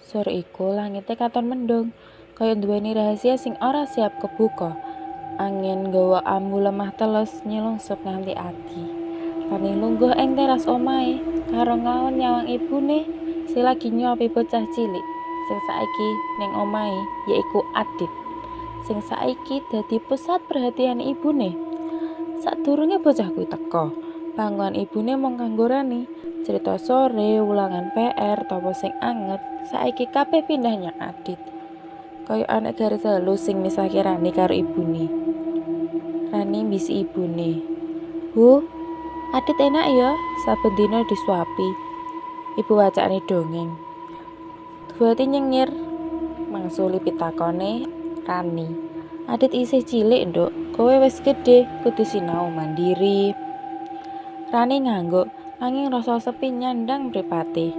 Sore iku langite katon mendung, kaya nduweni rahasia sing ora siap kebuka. Angin nggawa ambu lemah teles nyelungsup nganti ati. Rani lungguh ing teras omahe karo nglawan nyawang ibune sing lagi nyuapi bocah cilik sing saiki ning omahe yaiku Adit. Sing saiki dadi pusat perhatian ibune. Sadurunge bocah kuwi teka, panggonan ibune mung kanggo Rani. Cerita sore, ulangan PR, topo sing anget, saiki kabeh pindah nyang Adit. Kaya ana garis halus sing misahke Rani karo ibune. Rani mbisi ibune. "Bu, Adit enak ya, saben dina disuapi." Ibu wacane dongeng. Buati nyengir, mangsuli pitakone Rani. "Adit isih cilik, Nduk. Kowe wis gedhe, kudu sinau mandiri." Rani ngangguk, nanging rasa sepi nyandang mripate.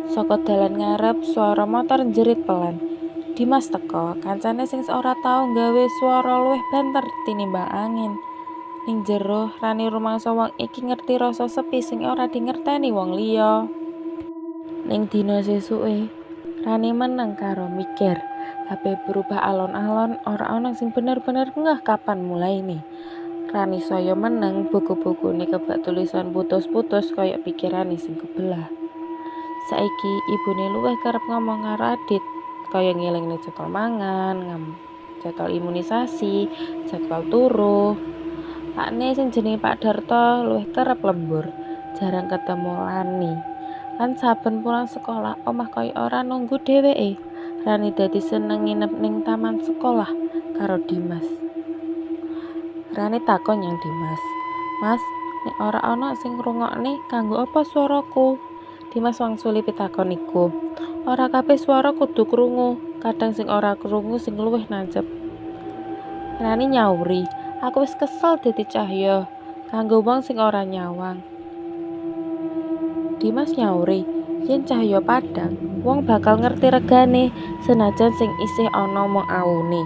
Saka dalan ngarep swara motor jerit pelan. Dimas teka, kancane sing ora tau nggawe swara luwih banter tinimbang angin. Ning jero, Rani rumangsa wong iki ngerti rasa sepi sing ora dingerteni wong liya. Ning dina sesuke, Rani meneng karo mikir. Kabeh berubah alon-alon, ora ana sing bener-bener ngeh kapan mulaine. Rani saya meneng buku-bukune kebak tulisan putus-putus kaya pikirane sing kebelah. Saiki ibune luwih kerep ngomong karo Adit, kaya ngelingne jadwal mangan, jadwal imunisasi, jadwal turu. Pakne sing jenenge Pak Darto luwih kerep lembur, jarang ketemu Rani. Lan saben pulang sekolah, omah kaya ora nunggu dheweke. Rani dadi seneng nginep ning taman sekolah karo Dimas. Rani takon nyang Dimas, "Mas, nek ora ana sing ngrungokne, kanggo apa swaraku?" Dimas wangsuli pitakon iku. "Ora kabeh swara kudu krungu, kadang sing ora krungu sing luwih nancep." Rani nyauri, "Aku wis kesel dadi cahya, kanggo wong sing ora nyawang." Dimas nyauri, "Yen cahya padhang, wong bakal ngerti regane, senajan sing isih ana mung awune."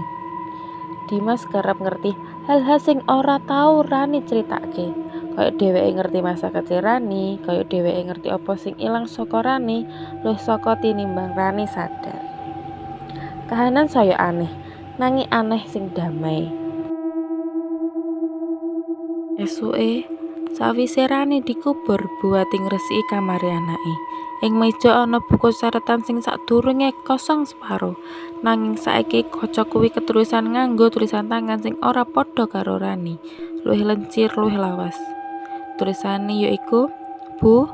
Dimas kerep ngerti hal-hal sing ora tau Rani critakake. Kaya dheweke ngerti masa kecil Rani, kaya dheweke ngerti apa sing ilang saka Rani, luwih saka tinimbang Rani sadar. Kahanan saya aneh, nanging aneh sing damai. Esuke, sawise Rani dikubur, Buati ngresiki kamare anake. Ing meja ana buku catatan sing sadurunge kosong separo. Nanging saiki kaca kuwi ketulisan nganggo tulisan tangan sing ora padha karo Rani. Luwih lencir, luwih lawas. Tulisane yaiku, "Bu,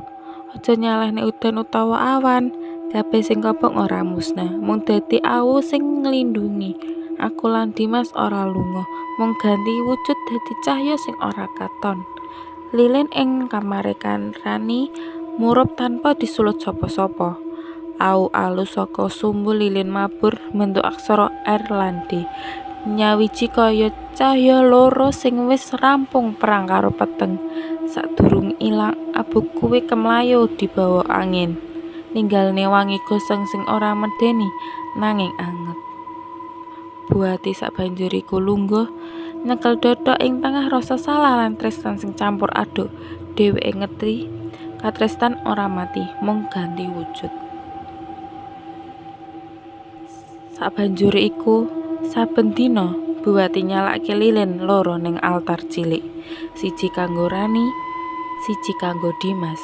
aja nyalahne udan utawa awan. Kabeh sing kobong ora musnah, mung dadi awu sing nglindungi. Aku lan Dimas ora lunga, mung ganti wujud dadi cahya sing ora katon." Lilin ing kamare kan Rani murup tanpa disulut sapa-sapa. Au alus saka sumbu lilin mabur mbentuk aksara R lan D. Nyawiji kaya cahya loro sing wis rampung perang karo peteng. Sadurung ilang, abu kuwi kemlayu dibawa angin. Ninggalne wangi gosong sing ora medeni nanging anget. Buati sabanjure iku lungguh, nyekel dodok ing tengah rasa salah lan tresnan sing campur aduk. Dheweke ngerti katresnan ora mati, mung ganti wujud. Sabanjure iku, saben dina Buati nyalakke lilin loro ning altar cilik. Siji kanggo Rani, siji kanggo Dimas.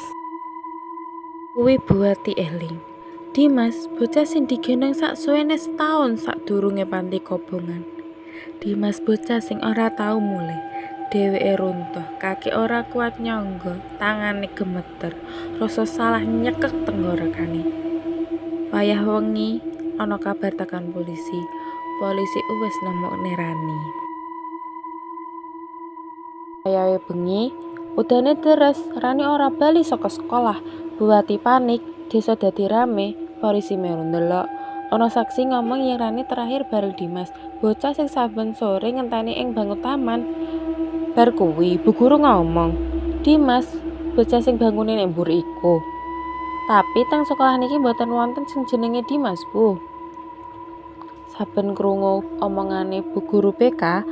Kuwi Buati eling. Dimas, bocah sing digendong saksuwene setahun sadurunge panti kobongan. Dimas bocah sing ora tau mulih. Dheweke runtuh, kaki ora kuat nyangga, tangane gemeter, rasa salah nyekek tenggorokane. Wayah wengi ana kabar tekan polisi. Polisi wis nemokne Rani. Wayahe bengi, udane deres, Rani ora bali saka sekolah. Buati panik, desa dadi rame, polisi meru ndelok. Ana saksi ngomong yen Rani terakhir bareng Dimas, bocah sing saben sore ngenteni ing bangku taman. Bar kuwi, Bu Guru ngomong, "Dimas, bocah sing bangkune nek mburi iku. Tapi teng sekolah niki mboten wonten sing jenenge Dimas, Bu." Saben krungu omongane Bu Guru BK,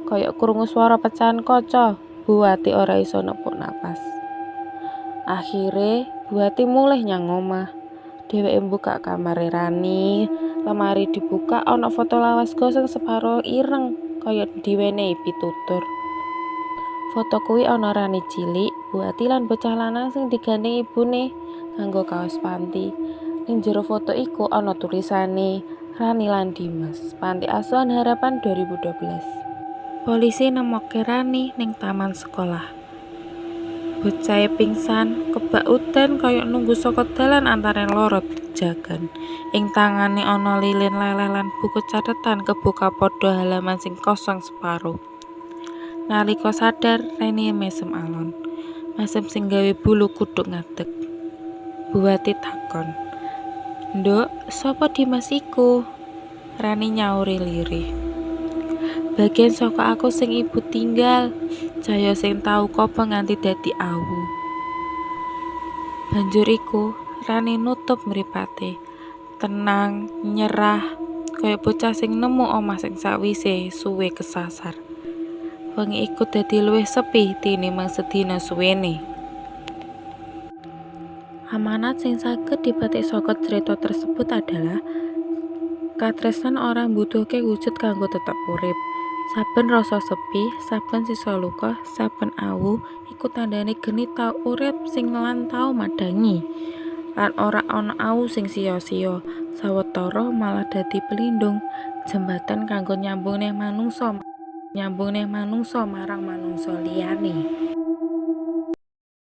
kaya krungu swara pecahan kaca. Buati ora iso nepuk napas. Akhire Buati mulih nyang omah. Dheweke buka kamare Rani, lemari dibuka ana foto lawas gosong separo ireng kaya diwenehi pitutur. Foto kuwi ana Rani cilik, Buati lan bocah lanang sing digandeng ibune nganggo kaos panti. Ning jero foto iku ana tulisane Rani lan Dimas, Panti Asuhan Harapan 2012. Polisi nemokke Rani ning taman sekolah. Bocahe pingsan, kebak udan kaya nunggu saka dalan antarané loro jagan. Ing tangane ana lilin leleh lan buku catetan kebuka padha halaman sing kosong separo. Nalika sadar, Reni mesem alon. Mesem sing gawe bulu kuduk ngadeg. Buati takon, "Nduk, sapa Dimas iku?" Rani nyauri lirih. "Bagian saka aku sing ibu tinggal, cahya sing tau kobong nganti dadi awu." Banjur iku Rani nutup mripate, tenang, nyerah, kaya bocah sing nemu omah sing sawise suwe kesasar. Wengi iku dadi luwih sepi tinimbang sedina suwene. Amanat sing saged dipetik saka cerita tersebut adalah katresnan ora mbutuhke wujud kanggo tetep urip. Saben rasa sepi, saben sisa luka, saben awu iku tandane geni tau urip sing lan tau madangi. Lan ora ana awu sing sia-sia, sawetara malah dadi pelindung, jembatan kanggo nyambungne manungsa marang manungsa liyane.